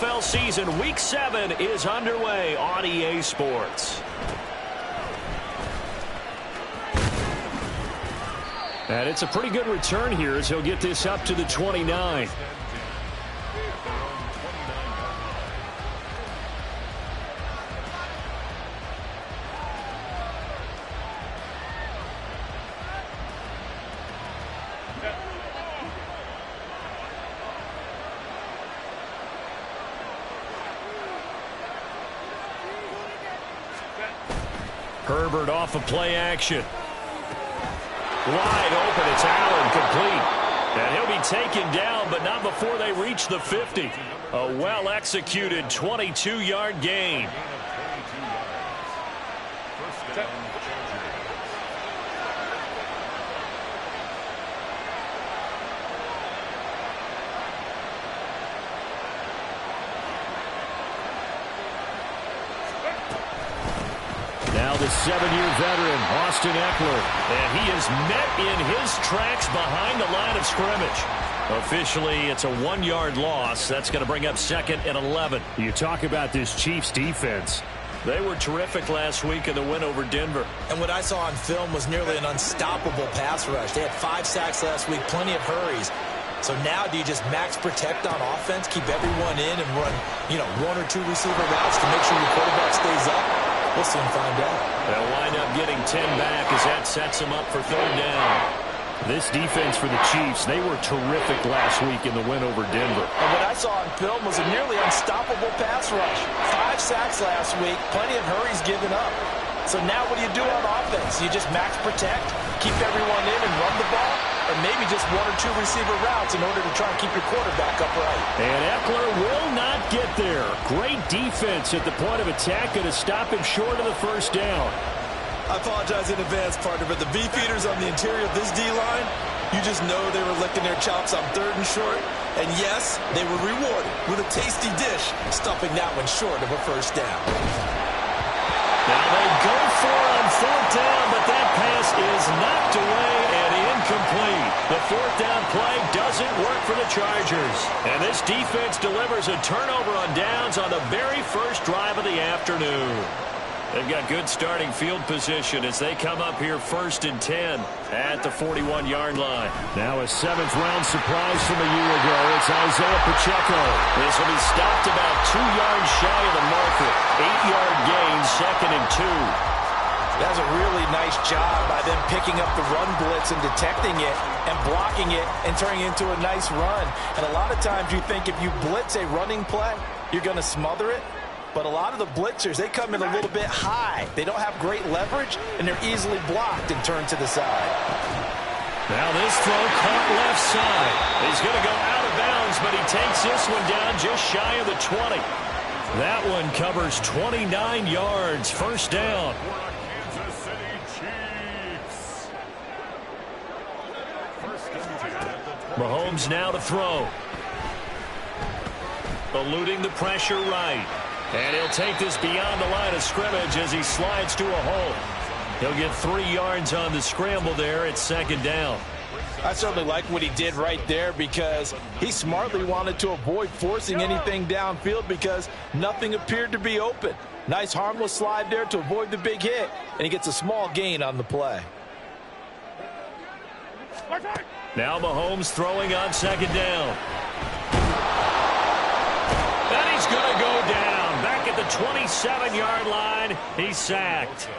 NFL season, Week 7 is underway on EA Sports. And it's a pretty good return here as he'll get this up to the 29. Herbert off of play action. Wide open, it's Allen, complete. And he'll be taken down, but not before they reach the 50. A well-executed 22-yard gain. Now the 7-year veteran, Austin Ekeler. And he is met in his tracks behind the line of scrimmage. Officially, it's a 1-yard loss. That's going to bring up 2nd and 11. You talk about this Chiefs defense. They were terrific last week in the win over Denver. And what I saw on film was nearly an unstoppable pass rush. They had 5 sacks last week, plenty of hurries. So now do you just max protect on offense, keep everyone in and run, 1 or 2 receiver routes to make sure your quarterback stays up? We'll soon find out. They'll wind up getting 10 back as that sets them up for 3rd down. This defense for the Chiefs, they were terrific last week in the win over Denver. And what I saw on film was a nearly unstoppable pass rush. 5 sacks last week, plenty of hurries given up. So now what do you do on offense? You just max protect, keep everyone in and run the ball? Or maybe just 1 or 2 receiver routes in order to try and keep your quarterback upright. And Ekeler will not get there. Great defense at the point of attack, going to stop him short of the 1st down. I apologize in advance, partner, but the beefeaters on the interior of this D-line, you just know they were licking their chops on 3rd and short. And yes, they were rewarded with a tasty dish, stuffing that one short of a 1st down. Now they go for it on 4th down, but that pass is knocked away and incomplete. The 4th down play doesn't work for the Chargers. And this defense delivers a turnover on downs on the very first drive of the afternoon. They've got good starting field position as they come up here 1st and 10 at the 41-yard line. Now a 7th-round surprise from a year ago. It's Isaiah Pacheco. This will be stopped about 2 yards shy of the marker. 8-yard gain, 2nd and 2. That was a really nice job by them picking up the run blitz and detecting it and blocking it and turning it into a nice run. And a lot of times you think if you blitz a running play, you're going to smother it. But a lot of the blitzers, they come in a little bit high. They don't have great leverage, and they're easily blocked and turned to the side. Now this throw caught left side. He's going to go out of bounds, but he takes this one down just shy of the 20. That one covers 29 yards. 1st down. Mahomes now to throw. Eluding the pressure right. And he'll take this beyond the line of scrimmage as he slides to a hole. He'll get 3 yards on the scramble there at 2nd down. I certainly like what he did right there because he smartly wanted to avoid forcing anything downfield because nothing appeared to be open. Nice harmless slide there to avoid the big hit, and he gets a small gain on the play. Now Mahomes throwing on 2nd down. And he's going to go down. Back at the 27-yard line, he's sacked.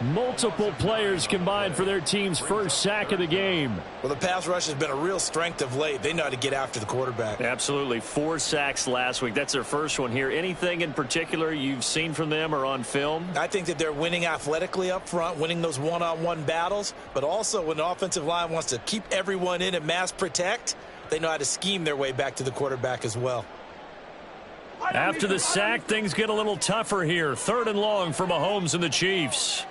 Multiple players combined for their team's 1st sack of the game. Well, the pass rush has been a real strength of late. They know how to get after the quarterback. Absolutely. 4 sacks last week. That's their 1st one here. Anything in particular you've seen from them or on film? I think that they're winning athletically up front, winning those one-on-one battles, but also when the offensive line wants to keep everyone in and mass protect, they know how to scheme their way back to the quarterback as well. After the sack, things get a little tougher here. 3rd and long for Mahomes and the Chiefs.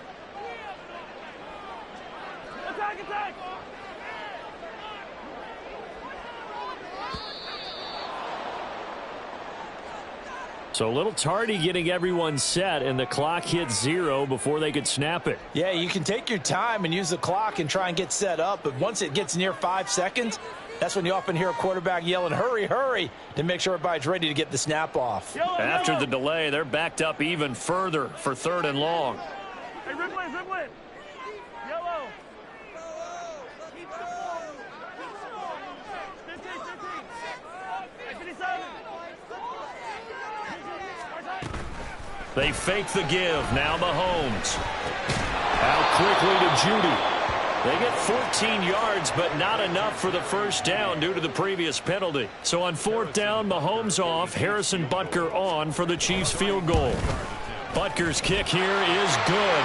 So a little tardy getting everyone set, and the clock hit 0 before they could snap it. Yeah, you can take your time and use the clock and try and get set up, but once it gets near 5 seconds, That's when you often hear a quarterback yelling, hurry, hurry, to make sure everybody's ready to get the snap off. After the delay, they're backed up even further for 3rd and long. Hey, Ripley. Yellow. 57. They fake the give. Now Mahomes. Out quickly to Judy. They get 14 yards, but not enough for the first down due to the previous penalty. So on 4th down, Mahomes off, Harrison Butker on for the Chiefs field goal. Butker's kick here is good.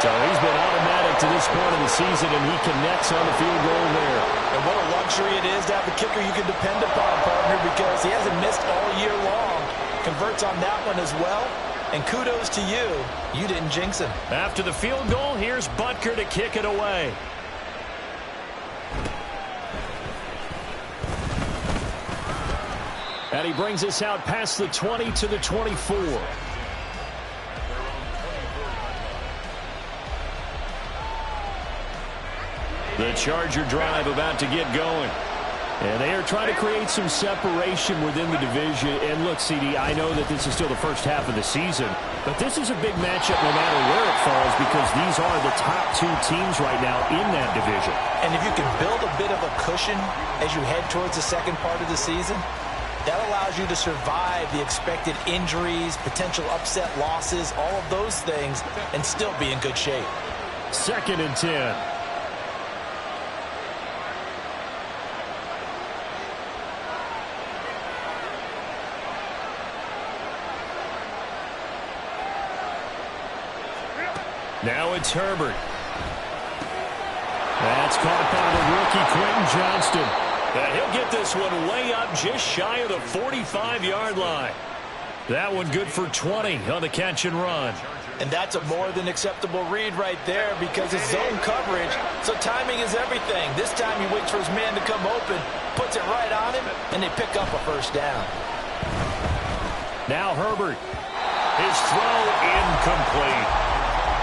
So he's been automatic to this point of the season, and he connects on the field goal there. And what a luxury it is to have a kicker you can depend upon, partner, because he hasn't missed all year long. Converts on that one as well. And kudos to you. You didn't jinx him. After the field goal, here's Butker to kick it away. And he brings us out past the 20 to the 24. The Charger drive about to get going. And they are trying to create some separation within the division. And look, CD, I know that this is still the first half of the season, but this is a big matchup no matter where it falls because these are the top 2 teams right now in that division. And if you can build a bit of a cushion as you head towards the second part of the season, that allows you to survive the expected injuries, potential upset losses, all of those things, and still be in good shape. 2nd and 10. Now it's Herbert. That's caught by the rookie Quentin Johnston. And he'll get this one way up just shy of the 45-yard line. That one good for 20 on the catch and run. And that's a more than acceptable read right there because it's zone coverage, so timing is everything. This time he waits for his man to come open, puts it right on him, and they pick up a first down. Now Herbert. His throw incomplete.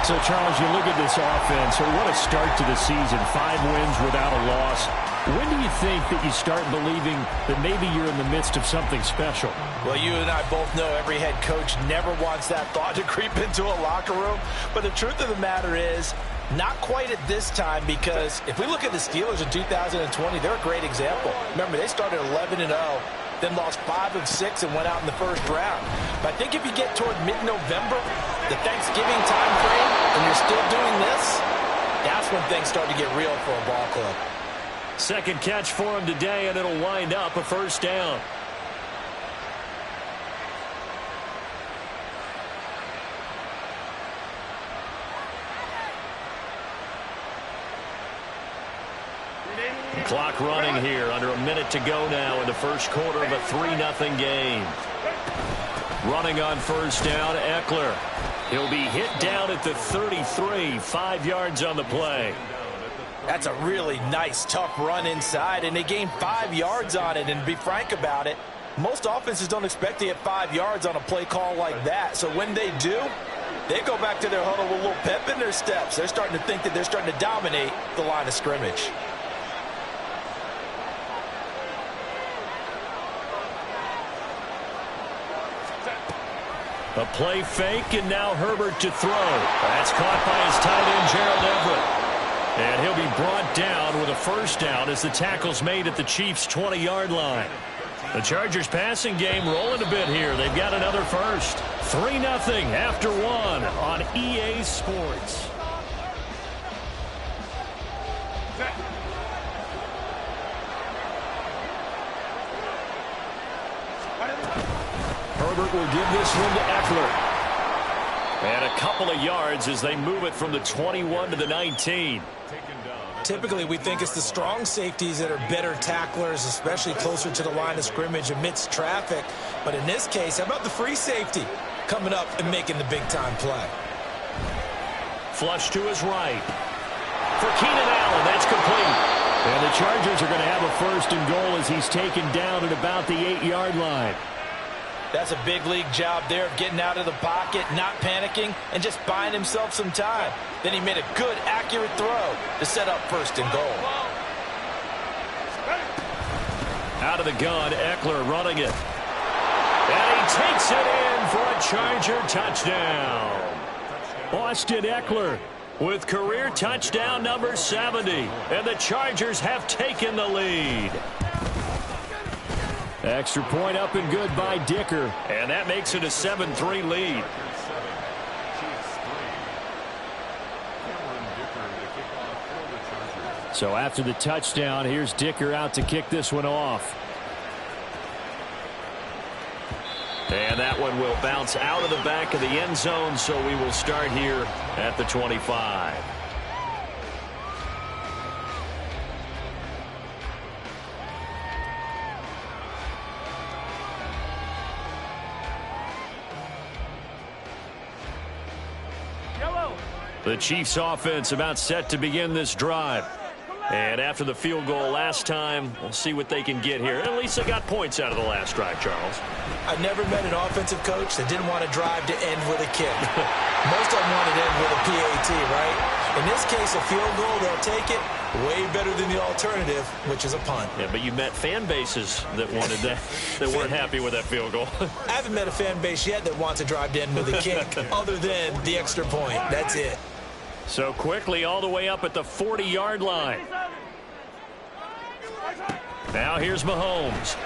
So, Charles, you look at this offense, so what a start to the season. 5 wins without a loss. When do you think that you start believing that maybe you're in the midst of something special? Well, you and I both know every head coach never wants that thought to creep into a locker room. But the truth of the matter is, not quite at this time, because if we look at the Steelers in 2020, they're a great example. Remember, they started 11-0. Then lost 5 of 6 and went out in the first round. But I think if you get toward mid-November, the Thanksgiving time frame, and you're still doing this, that's when things start to get real for a ball club. Second catch for him today, and it'll wind up a first down. Clock running here, under a minute to go now in the first quarter of a 3-0 game. Running on first down, Eckler. He'll be hit down at the 33, 5 yards on the play. That's a really nice, tough run inside, and they gained 5 yards on it. And to be frank about it, most offenses don't expect to get 5 yards on a play call like that. So when they do, they go back to their huddle with a little pep in their steps. They're starting to think that they're starting to dominate the line of scrimmage. A play fake, and now Herbert to throw. That's caught by his tight end, Gerald Everett. And he'll be brought down with a first down as the tackle's made at the Chiefs' 20-yard line. The Chargers passing game rolling a bit here. They've got another first. 3-0 after 1 on EA Sports. Herbert will give this one to Eckler. And a couple of yards as they move it from the 21 to the 19. Typically, we think it's the strong safeties that are better tacklers, especially closer to the line of scrimmage amidst traffic. But in this case, how about the free safety coming up and making the big-time play? Flush to his right. For Keenan Allen, that's complete. And the Chargers are going to have a first and goal as he's taken down at about the 8-yard line. That's a big league job there of getting out of the pocket, not panicking, and just buying himself some time. Then he made a good, accurate throw to set up first and goal. Out of the gun, Eckler running it. And he takes it in for a Charger touchdown. Austin Eckler with career touchdown number 70. And the Chargers have taken the lead. Extra point up and good by Dicker. And that makes it a 7-3 lead. So after the touchdown, here's Dicker out to kick this one off. And that one will bounce out of the back of the end zone, so we will start here at the 25. Yellow. The Chiefs offense about set to begin this drive. And after the field goal last time, we'll see what they can get here. At least they got points out of the last drive, Charles. I've never met an offensive coach that didn't want to drive to end with a kick. Most of them want to end with a PAT, right? In this case, a field goal, they'll take it. Way better than the alternative, which is a punt. Yeah, but you met fan bases that wanted that, that weren't happy with that field goal. I haven't met a fan base yet that wants to drive to end with a kick other than the extra point. That's it. So quickly all the way up at the 40-yard line. Now here's Mahomes.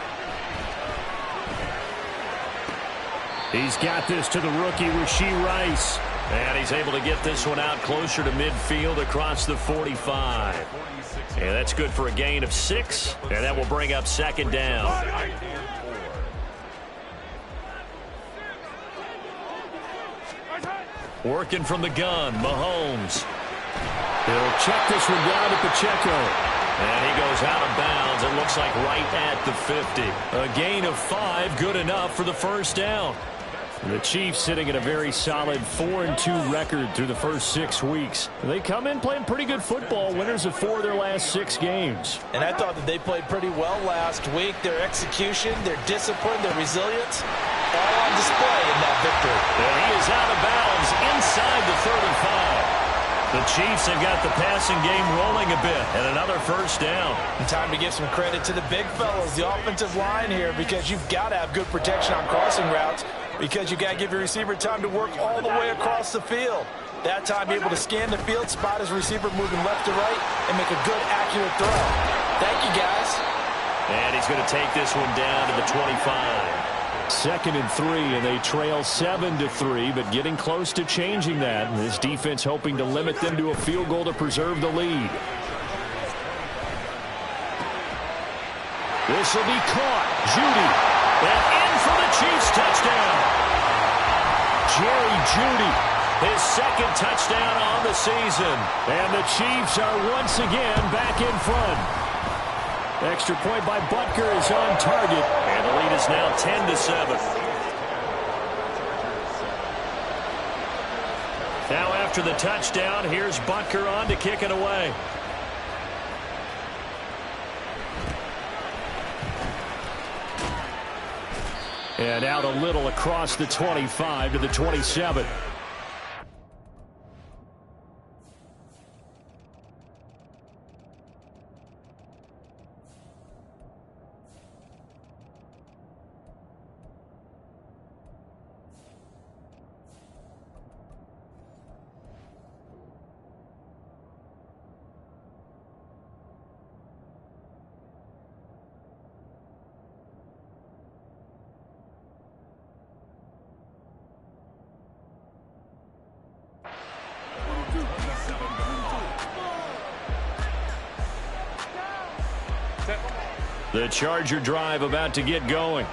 He's got this to the rookie, Rashee Rice. And he's able to get this one out closer to midfield across the 45. And that's good for a gain of 6. And that will bring up second down. Working from the gun, Mahomes. He'll check this one down to Pacheco. And he goes out of bounds. It looks like right at the 50. A gain of 5, good enough for the first down. The Chiefs sitting at a very solid 4-2 record through the first 6 weeks. They come in playing pretty good football, winners of 4 of their last 6 games. And I thought that they played pretty well last week. Their execution, their discipline, their resilience, all on display in that victory. And he is out of bounds inside the 35. The Chiefs have got the passing game rolling a bit, and another first down. And time to give some credit to the big fellas, the offensive line here, because you've got to have good protection on crossing routes, because you've got to give your receiver time to work all the way across the field. That time, be able to scan the field, spot his receiver moving left to right, and make a good, accurate throw. Thank you, guys. And he's going to take this one down to the 25. 2nd and 3, and they trail 7-3, but getting close to changing that. And this defense hoping to limit them to a field goal to preserve the lead. This will be caught. Jeudy. And in for the Chiefs touchdown. Jerry Jeudy, his 2nd touchdown on the season. And the Chiefs are once again back in front. Extra point by Butker is on target. And the lead is now 10-7. Now after the touchdown, here's Butker on to kick it away. And out a little across the 25 to the 27. The Charger drive about to get going.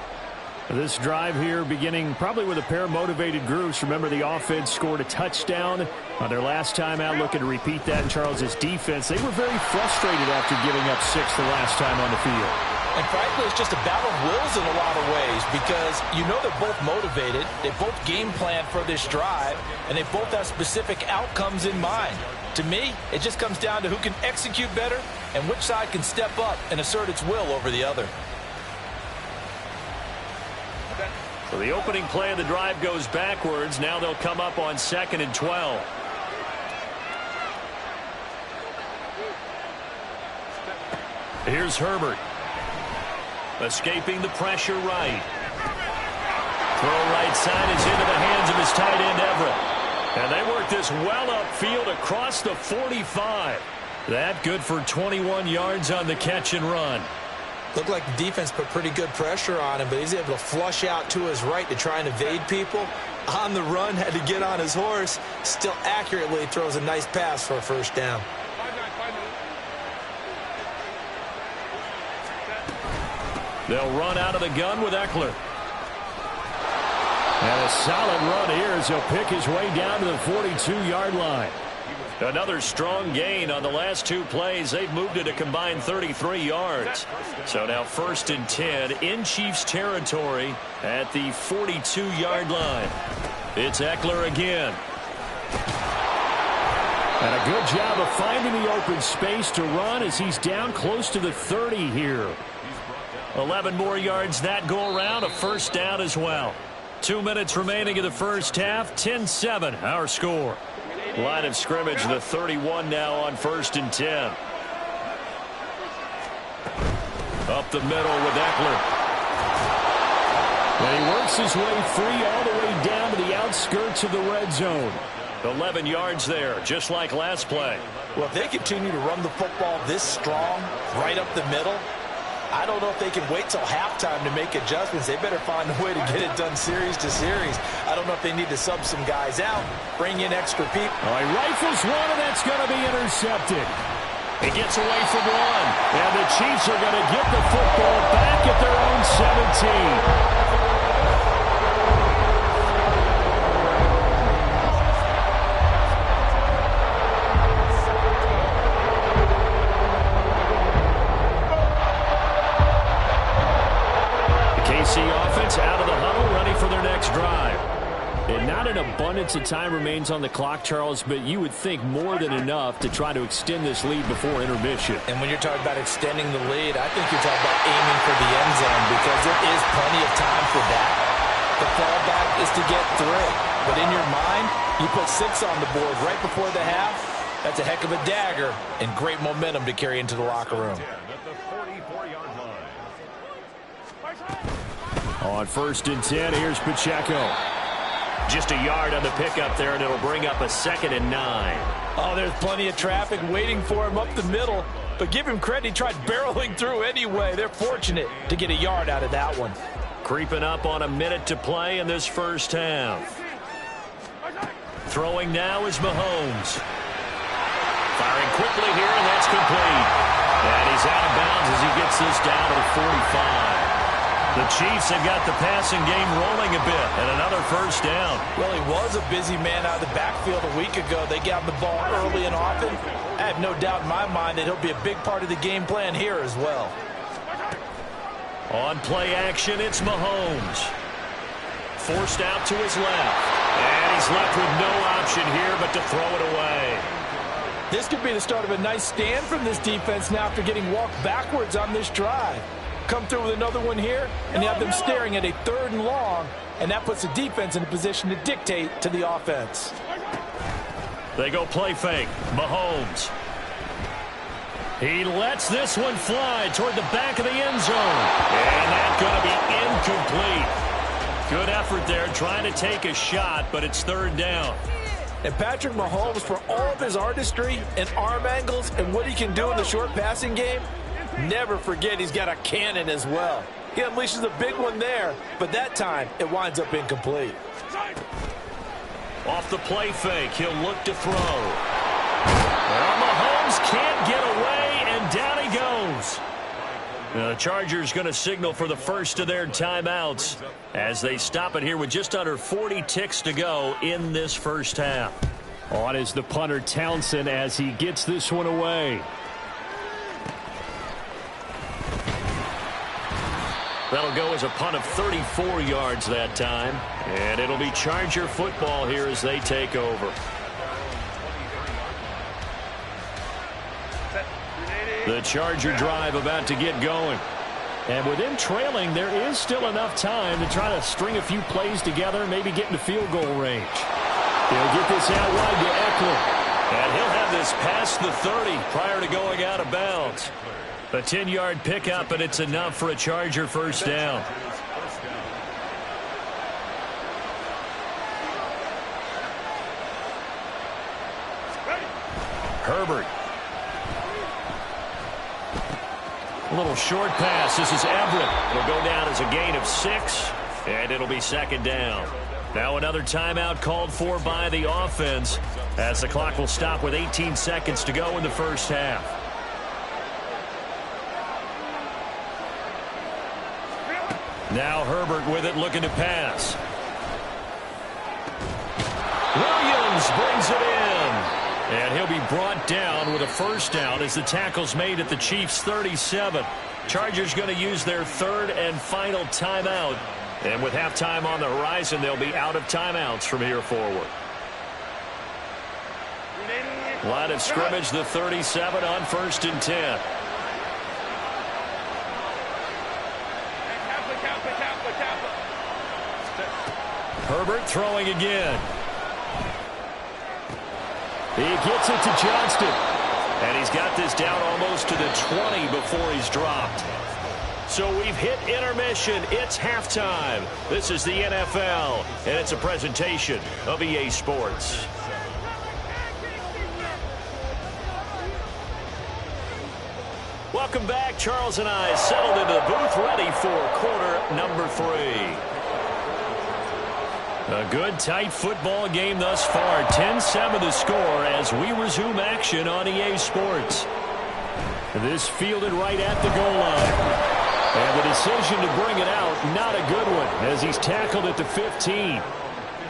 This drive here beginning probably with a pair of motivated groups. Remember, the offense scored a touchdown on their last time out, looking to repeat that in Charles's defense. They were very frustrated after giving up 6 the last time on the field. And frankly, it's just a battle of wills in a lot of ways, because you know they're both motivated, they both game plan for this drive, and they both have specific outcomes in mind. To me, it just comes down to who can execute better and which side can step up and assert its will over the other. So the opening play of the drive goes backwards. Now they'll come up on 2nd and 12. Here's Herbert. Escaping the pressure right. Throw right side is into the hands of his tight end, Everett. And they work this well upfield across the 45. That good for 21 yards on the catch and run. Looked like the defense put pretty good pressure on him, but he's able to flush out to his right to try and evade people. On the run, had to get on his horse. Still accurately throws a nice pass for a first down. They'll run out of the gun with Eckler. And a solid run here as he'll pick his way down to the 42-yard line. Another strong gain on the last two plays. They've moved it a combined 33 yards. So now 1st and 10 in Chiefs territory at the 42-yard line. It's Eckler again. And a good job of finding the open space to run as he's down close to the 30 here. 11 more yards that go around, a first down as well. 2 minutes remaining in the first half, 10-7 our score. Line of scrimmage, the 31 now on 1st and 10. Up the middle with Eckler. And he works his way free all the way down to the outskirts of the red zone. 11 yards there, just like last play. Well, if they continue to run the football this strong, right up the middle, I don't know if they can wait till halftime to make adjustments. They better find a way to get it done series to series. I don't know if they need to sub some guys out, bring in extra people. All right, rifles one, and that's going to be intercepted. He gets away from one, and the Chiefs are going to get the football back at their own 17. Offense out of the huddle, ready for their next drive. And not an abundance of time remains on the clock, Charles, but you would think more than enough to try to extend this lead before intermission. And when you're talking about extending the lead, I think you're talking about aiming for the end zone because there is plenty of time for that. The fallback is to get 3. But in your mind, you put 6 on the board right before the half. That's a heck of a dagger and great momentum to carry into the locker room. On 1st and 10, here's Pacheco. Just a yard on the pickup there, and it'll bring up a 2nd and 9. Oh, there's plenty of traffic waiting for him up the middle. But give him credit, he tried barreling through anyway. They're fortunate to get a yard out of that one. Creeping up on a minute to play in this first half. Throwing now is Mahomes. Firing quickly here, and that's complete. And he's out of bounds as he gets this down to the 45. The Chiefs have got the passing game rolling a bit, and another first down. Well, he was a busy man out of the backfield a week ago. They got the ball early and often. I have no doubt in my mind that he'll be a big part of the game plan here as well. On play action, it's Mahomes. Forced out to his left. And he's left with no option here but to throw it away. This could be the start of a nice stand from this defense now after getting walked backwards on this drive. Come through with another one here, and you have them staring at a 3rd and long, and that puts the defense in a position to dictate to the offense. They go play fake. Mahomes. He lets this one fly toward the back of the end zone. And that's going to be incomplete. Good effort there trying to take a shot, but it's 3rd down. And Patrick Mahomes, for all of his artistry and arm angles and what he can do in the short passing game, never forget he's got a cannon as well. He unleashes a big one there, but that time it winds up incomplete. Off the play fake, he'll look to throw. Well, Mahomes can't get away, and down he goes. Now, the Chargers going to signal for the first of their timeouts as they stop it here with just under 40 ticks to go in this first half. On is the punter Townsend as he gets this one away. That'll go as a punt of 34 yards that time. And it'll be Charger football here as they take over. The Charger drive about to get going. And with him trailing, there is still enough time to try to string a few plays together, maybe get into field goal range. He'll get this out wide to Eckler. And he'll have this past the 30 prior to going out of bounds. A 10-yard pickup, and it's enough for a Charger first down. Herbert. A little short pass. This is Everett. It'll go down as a gain of 6, and it'll be second down. Now another timeout called for by the offense as the clock will stop with 18 seconds to go in the first half. Now Herbert with it, looking to pass. Williams brings it in. And he'll be brought down with a first down as the tackle's made at the Chiefs' 37. Chargers going to use their third and final timeout. And with halftime on the horizon, they'll be out of timeouts from here forward. Line of scrimmage, the 37 on 1st and 10. Herbert throwing again. He gets it to Johnston. And he's got this down almost to the 20 before he's dropped. So we've hit intermission. It's halftime. This is the NFL, and it's a presentation of EA Sports. Welcome back. Charles and I settled into the booth, ready for quarter number 3. A good, tight football game thus far. 10-7 the score as we resume action on EA Sports. This fielded right at the goal line. And the decision to bring it out, not a good one, as he's tackled at the 15.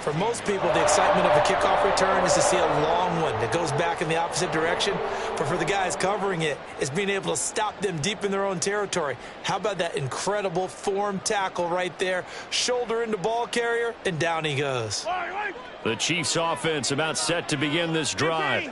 For most people, the excitement of a kickoff return is to see a long one that goes back in the opposite direction. But for the guys covering it, it's being able to stop them deep in their own territory. How about that incredible form tackle right there? Shoulder into ball carrier, and down he goes. The Chiefs offense about set to begin this drive.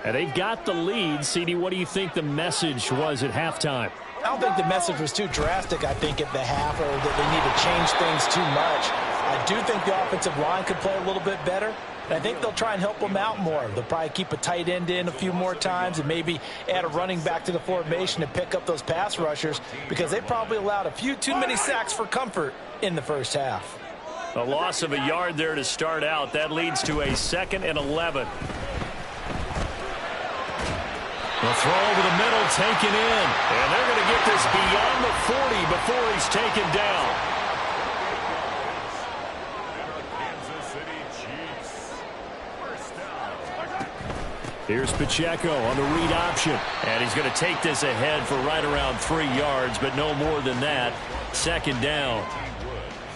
And they've got the lead. CD, what do you think the message was at halftime? I don't think the message was too drastic, I think, at the half, or that they need to change things too much. I do think the offensive line could play a little bit better, and I think they'll try and help them out more. They'll probably keep a tight end in a few more times and maybe add a running back to the formation to pick up those pass rushers because they probably allowed a few too many sacks for comfort in the first half. A loss of a yard there to start out. That leads to a 2nd and 11. The throw over the middle, taken in. And they're going to get this beyond the 40 before he's taken down. Here's Pacheco on the read option. And he's going to take this ahead for right around 3 yards, but no more than that. 2nd down.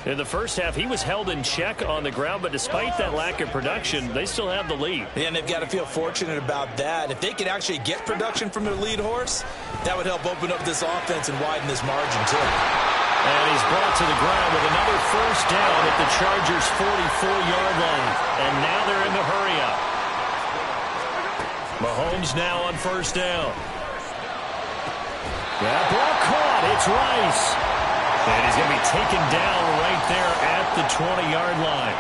In the first half, he was held in check on the ground, but despite that lack of production, they still have the lead. Yeah, and they've got to feel fortunate about that. If they could actually get production from their lead horse, that would help open up this offense and widen this margin, too. And he's brought to the ground with another first down at the Chargers' 44-yard line. And now they're in the hurry-up. Mahomes now on first down. That ball caught. It's Rice. And he's going to be taken down right there at the 20-yard line.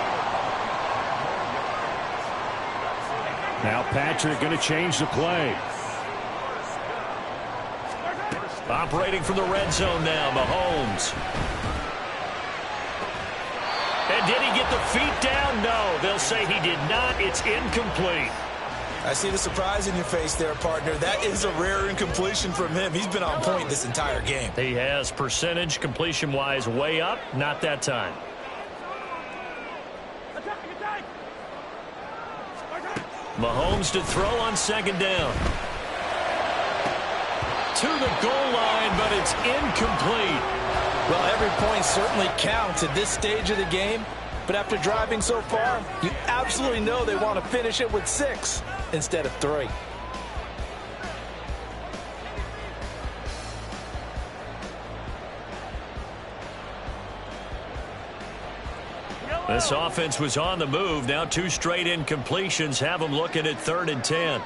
Now Patrick going to change the play. Operating from the red zone now, Mahomes. And did he get the feet down? No, they'll say he did not. It's incomplete. I see the surprise in your face there, partner. That is a rare incompletion from him. He's been on point this entire game. He has percentage completion-wise way up. Not that time. Mahomes to throw on 2nd down. To the goal line, but it's incomplete. Well, every point certainly counts at this stage of the game. But after driving so far, you absolutely know they want to finish it with 6 instead of 3. This offense was on the move. Now 2 straight incompletions have them looking at 3rd and 10.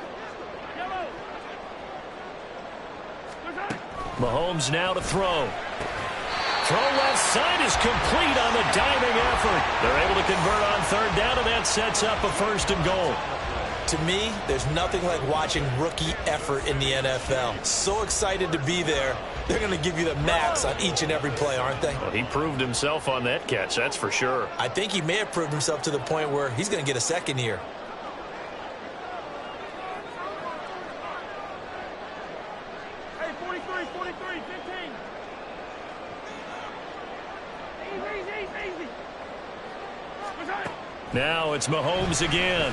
Mahomes now to throw. Throw left side is complete on the diving effort. They're able to convert on 3rd down, and that sets up a 1st and goal. To me, there's nothing like watching rookie effort in the NFL. So excited to be there. They're going to give you the max on each and every play, aren't they? Well, he proved himself on that catch, that's for sure. I think he may have proved himself to the point where he's going to get a second here. Hey, 43, 15. Easy. What's that? Now it's Mahomes again.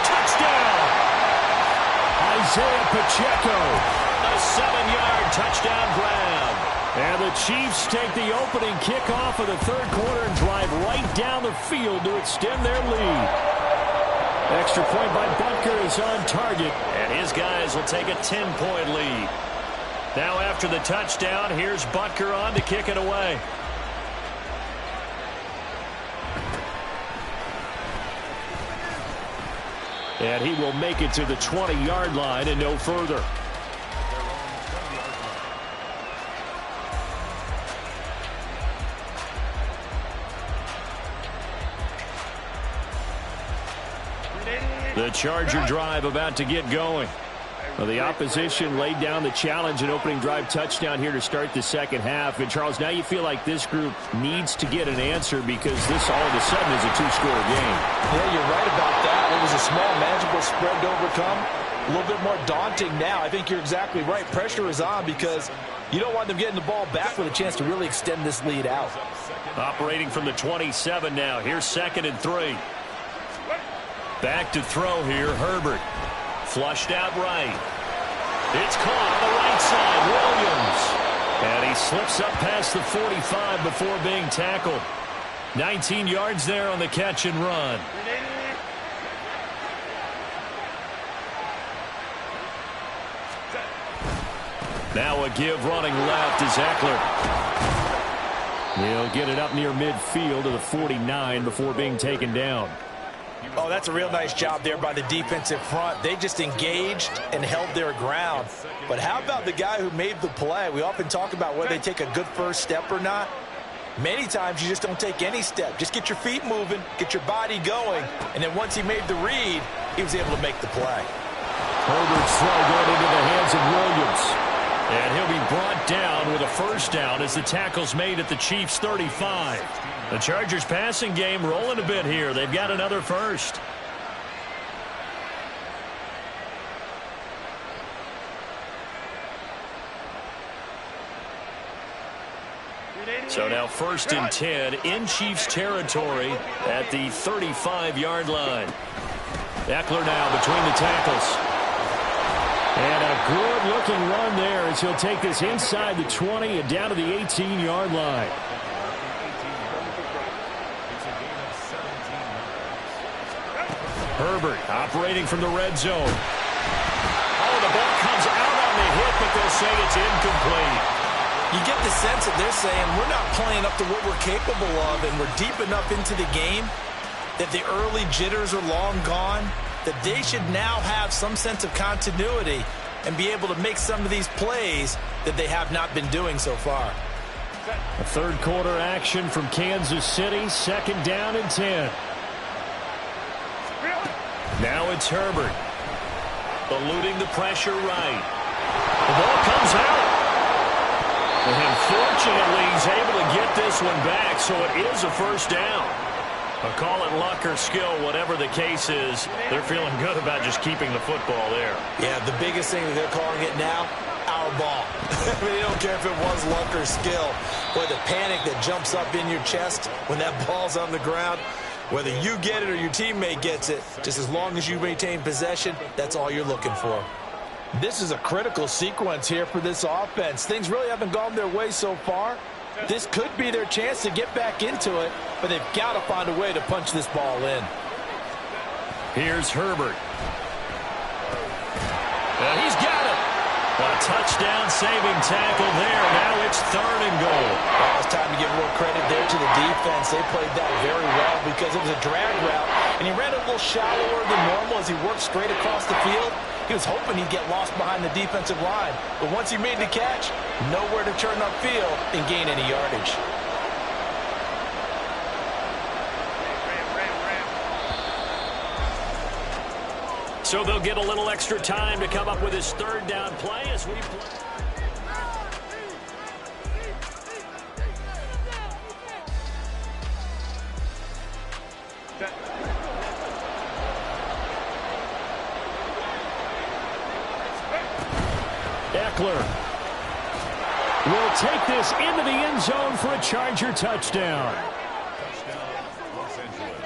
Touchdown! Isaiah Pacheco. A 7-yard touchdown grab. And the Chiefs take the opening kickoff of the third quarter and drive right down the field to extend their lead. Extra point by Butker is on target, and his guys will take a 10-point lead. Now after the touchdown, here's Butker on to kick it away. And he will make it to the 20-yard line and no further. The Charger drive about to get going. Well, the opposition laid down the challenge and opening drive touchdown here to start the second half. And, Charles, now you feel like this group needs to get an answer because this all of a sudden is a two-score game. Yeah, you're right about that. It was a small, manageable spread to overcome. A little bit more daunting now. I think you're exactly right. Pressure is on because you don't want them getting the ball back with a chance to really extend this lead out. Operating from the 27 now. Here's 2nd and 3. Back to throw here, Herbert. Flushed out right. It's caught on the right side, Williams. And he slips up past the 45 before being tackled. 19 yards there on the catch and run. Now a give running left is Eckler. He'll get it up near midfield to the 49 before being taken down. Oh, that's a real nice job there by the defensive front. They just engaged and held their ground. But how about the guy who made the play? We often talk about whether they take a good first step or not. Many times you just don't take any step. Just get your feet moving, get your body going, and then once he made the read, he was able to make the play. Herbert's throw going into the hands of Williams. And he'll be brought down with a first down as the tackle's made at the Chiefs' 35. The Chargers passing game rolling a bit here. They've got another first. So now 1st and 10 in Chiefs territory at the 35-yard line. Eckler now between the tackles. And a good-looking run there as he'll take this inside the 20 and down to the 18-yard line. Herbert operating from the red zone. Oh, the ball comes out on the hit, but they'll say it's incomplete. You get the sense that they're saying we're not playing up to what we're capable of, and we're deep enough into the game that the early jitters are long gone, that they should now have some sense of continuity and be able to make some of these plays that they have not been doing so far. A third quarter action from Kansas City, 2nd down and 10. Now it's Herbert. Eluding the pressure right. The ball comes out. And fortunately, he's able to get this one back, so it is a first down. I'll call it luck or skill, whatever the case is. They're feeling good about just keeping the football there. Yeah, the biggest thing that they're calling it now, our ball. I mean, they don't care if it was luck or skill. Boy, the panic that jumps up in your chest when that ball's on the ground, whether you get it or your teammate gets it, just as long as you maintain possession, that's all you're looking for. This is a critical sequence here for this offense. Things really haven't gone their way so far. This could be their chance to get back into it, but they've got to find a way to punch this ball in. Here's Herbert. He's got it. A touchdown-saving tackle there. Now it's 3rd and goal. Well, it's time to give more credit there to the defense. They played that very well because it was a drag route, and he ran a little shallower than normal as he worked straight across the field. He was hoping he'd get lost behind the defensive line, but once he made the catch, nowhere to turn upfield and gain any yardage. So they'll get a little extra time to come up with his third down play as we play. Eckler will take this into the end zone for a Charger touchdown. Los Angeles.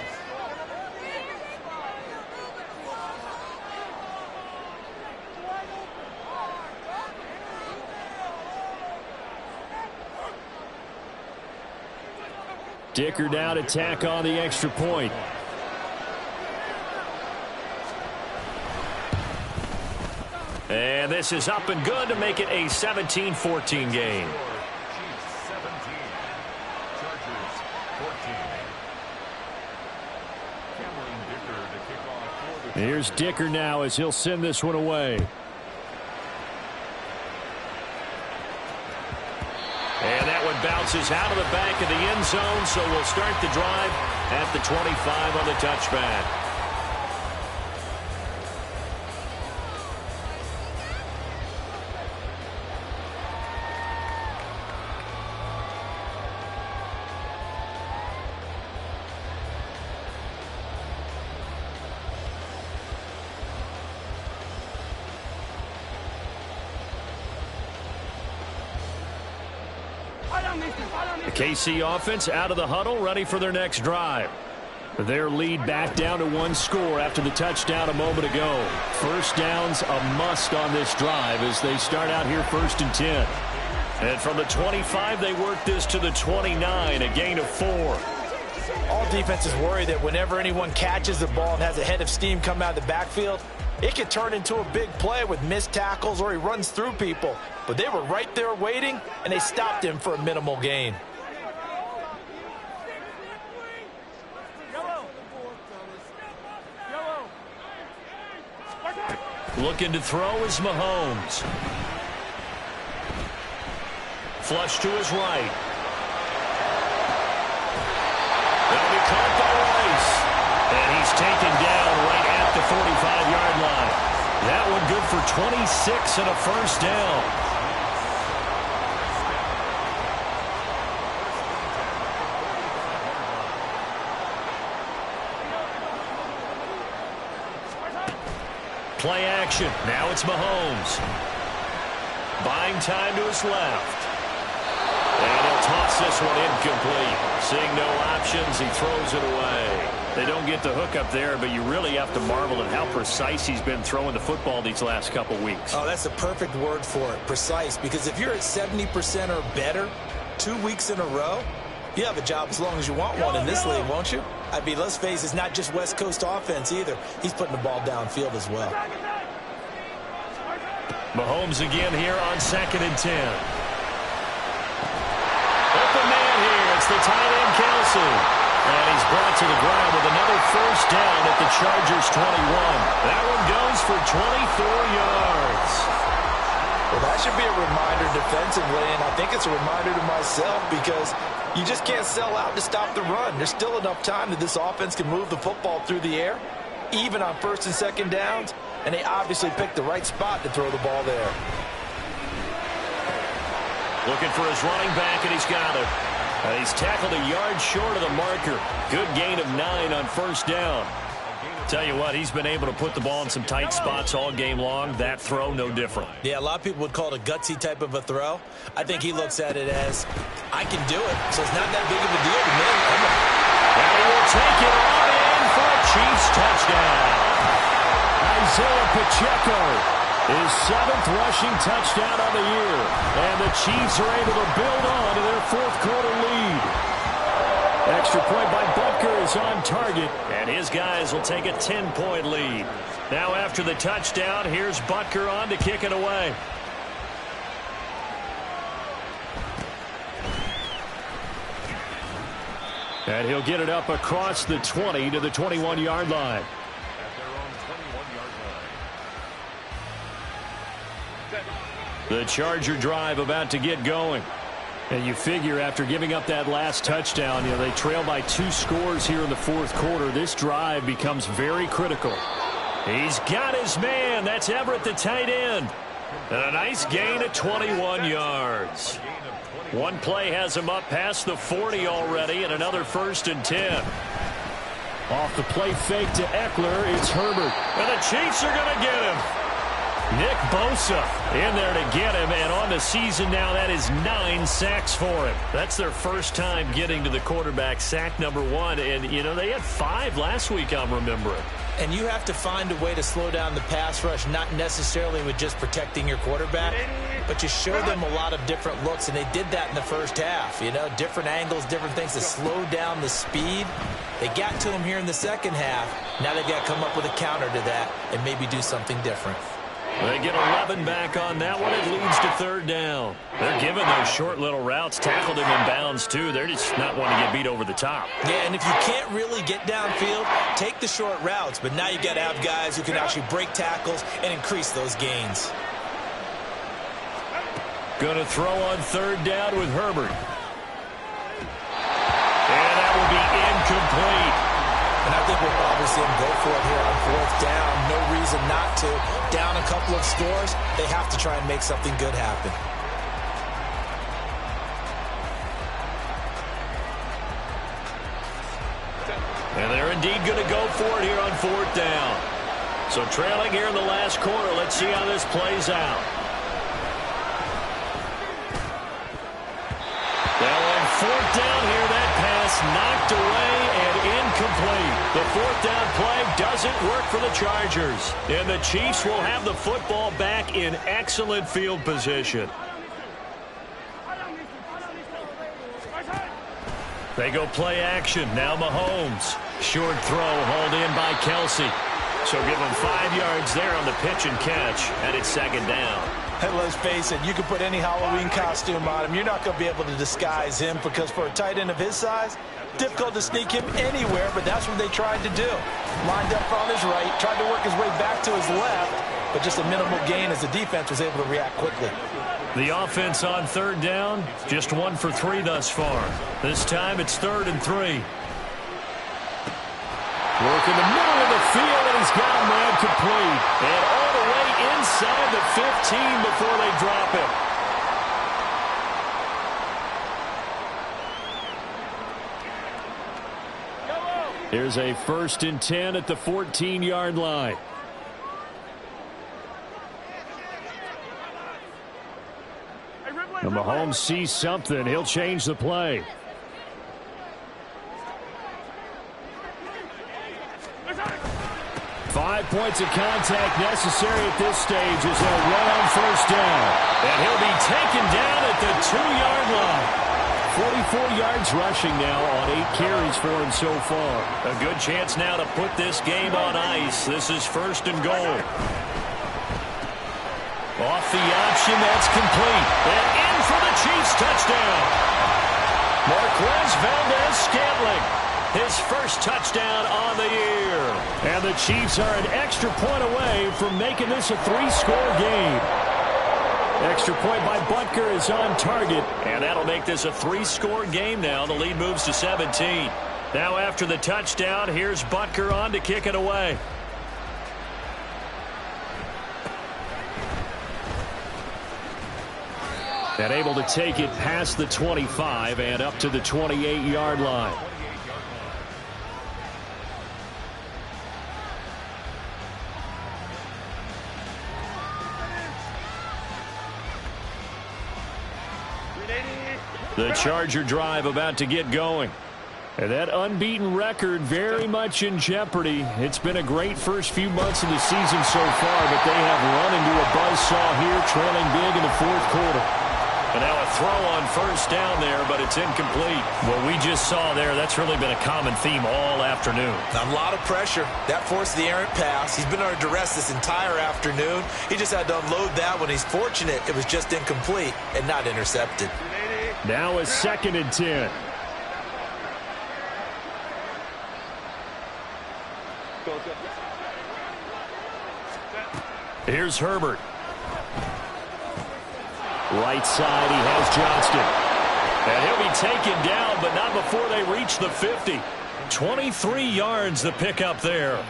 Dicker down to tack on the extra point. And this is up and good to make it a 17-14 game. Chiefs 17. Chargers 14. Cameron Dicker to kick off for the Here's Dicker now as he'll send this one away. And that one bounces out of the back of the end zone, so we'll start the drive at the 25 on the touchback. The KC offense out of the huddle, ready for their next drive. Their lead back down to one score after the touchdown a moment ago. First down's a must on this drive as they start out here 1st and 10. And from the 25, they work this to the 29, a gain of 4. All defenses worry that whenever anyone catches the ball and has a head of steam come out of the backfield, it could turn into a big play with missed tackles or he runs through people. But they were right there waiting, and they stopped him for a minimal gain. Looking to throw is Mahomes. Flush to his right. That'll be caught by Rice. And he's taken down right at the 45-yard line. That one good for 26 and a first down. Play action. Now it's Mahomes. Buying time to his left. And he'll toss this one incomplete. Seeing no options, he throws it away. They don't get the hook up there, but you really have to marvel at how precise he's been throwing the football these last couple weeks. Oh, that's the perfect word for it, precise. Because if you're at 70% or better 2 weeks in a row, you have a job as long as you want one in this league, won't you? I mean, let's face it, it's not just West Coast offense either. He's putting the ball downfield as well. Mahomes again here on 2nd and 10. Open man here. It's the tight end, Kelsey. And he's brought to the ground with another first down at the Chargers' 21. That one goes for 24 yards. Well, that should be a reminder defensively, and I think it's a reminder to myself because you just can't sell out to stop the run. There's still enough time that this offense can move the football through the air, even on 1st and 2nd downs, and they obviously picked the right spot to throw the ball there. Looking for his running back, and he's got it. He's tackled a yard short of the marker. Good gain of 9 on first down. Tell you what, he's been able to put the ball in some tight spots all game long. That throw, no different. Yeah, a lot of people would call it a gutsy type of a throw. I think he looks at it as, I can do it, so it's not that big of a deal to me. Come on. And he will take it on in for a Chiefs touchdown. Isaiah Pacheco, his 7th rushing touchdown on the year. And the Chiefs are able to build on to their 4th quarter lead. Extra point by Butker is on target, and his guys will take a 10-point lead. Now after the touchdown, here's Butker on to kick it away. And he'll get it up across the 20 to the 21-yard line. at their own 21-yard line. The Charger drive about to get going. And you figure after giving up that last touchdown, they trail by 2 scores here in the 4th quarter. This drive becomes very critical. He's got his man. That's Everett, the tight end. And a nice gain of 21 yards. One play has him up past the 40 already, and another 1st and 10. Off the play fake to Eckler, it's Herbert. And the Chiefs are going to get him. Nick Bosa in there to get him, and on the season now, that is 9 sacks for him. That's their first time getting to the quarterback, sack number 1, and, you know, they had 5 last week, I'm remembering. And you have to find a way to slow down the pass rush, not necessarily with just protecting your quarterback, but you show them a lot of different looks, and they did that in the first half. You know, different angles, different things to slow down the speed. They got to him here in the second half. Now they've got to come up with a counter to that and maybe do something different. They get 11 back on that one. It leads to 3rd down. They're giving those short little routes. Tackled him in bounds, too. They're just not wanting to get beat over the top. Yeah, and if you can't really get downfield, take the short routes. But now you got to have guys who can actually break tackles and increase those gains. Going to throw on 3rd down with Herbert. And that will be incomplete. And I think we'll probably see him go for it here on 4th down. No reason not to. Down a couple of scores, they have to try and make something good happen. And they're indeed going to go for it here on 4th down. So trailing here in the last quarter. Let's see how this plays out. Well, on 4th down here, that pass knocked away and incomplete. The 4th down play doesn't work for the Chargers. And the Chiefs will have the football back in excellent field position. They go play action. Now Mahomes. Short throw hauled in by Kelsey. So give him 5 yards there on the pitch and catch. And it's 2nd down. And let's face it, you can put any Halloween costume on him. You're not going to be able to disguise him because for a tight end of his size, difficult to sneak him anywhere, but that's what they tried to do. Lined up on his right, tried to work his way back to his left, but just a minimal gain as the defense was able to react quickly. The offense on 3rd down, just 1 for 3 thus far. This time it's 3rd and 3. Work in the middle of the field, and he's got a man complete. And all the way inside the 15 before they drop him. Here's a 1st and 10 at the 14-yard line. And Mahomes sees something. He'll change the play. Five points of contact necessary at this stage as they'll run on 1st down. And he'll be taken down at the 2-yard line. 44 yards rushing now on 8 carries for him so far. A good chance now to put this game on ice. This is 1st and goal. Off the option, that's complete. And in for the Chiefs touchdown. Marquez Valdes-Scantling, his first touchdown on the year. And the Chiefs are an extra point away from making this a 3-score game. Extra point by Butker is on target, and that'll make this a 3-score game now. The lead moves to 17. Now after the touchdown, here's Butker on to kick it away. And able to take it past the 25 and up to the 28-yard line. The Charger drive about to get going. And that unbeaten record very much in jeopardy. It's been a great first few months of the season so far, but they have run into a buzzsaw here, trailing big in the 4th quarter. And now a throw on 1st down there, but it's incomplete. What we just saw there, that's really been a common theme all afternoon. A lot of pressure. That forced the errant pass. He's been under duress this entire afternoon. He just had to unload that one. He's fortunate it was just incomplete and not intercepted. Now a 2nd and 10. Here's Herbert. Right side, he has Johnston. And he'll be taken down, but not before they reach the 50. 23 yards the pickup there.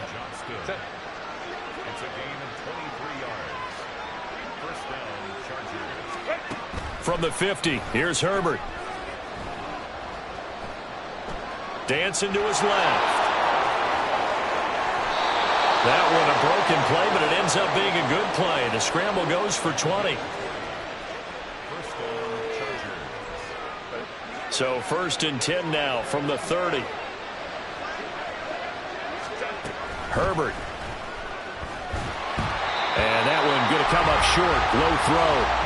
from the 50. Here's Herbert. Dancing to his left. That one a broken play, but it ends up being a good play. The scramble goes for 20. First down, Chargers. So 1st and 10 now from the 30. Herbert. And that one going to come up short. Low throw.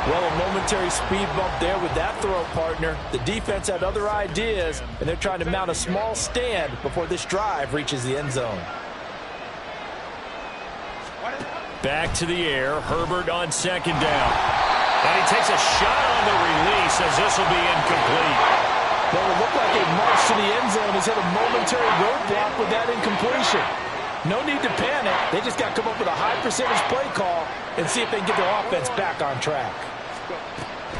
Well, a momentary speed bump there with that throw, partner. The defense had other ideas, and they're trying to mount a small stand before this drive reaches the end zone. Back to the air. Herbert on 2nd down. And he takes a shot on the release as this will be incomplete. Well, it looked like a march to the end zone. He's hit a momentary roadblock with that incompletion. No need to panic. They just got to come up with a high percentage play call and see if they can get their offense back on track.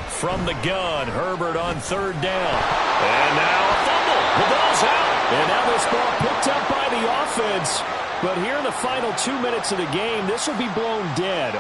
From the gun, Herbert on 3rd down. And now a fumble. The ball's out. And now this ball picked up by the offense. But here in the final 2 minutes of the game, this will be blown dead.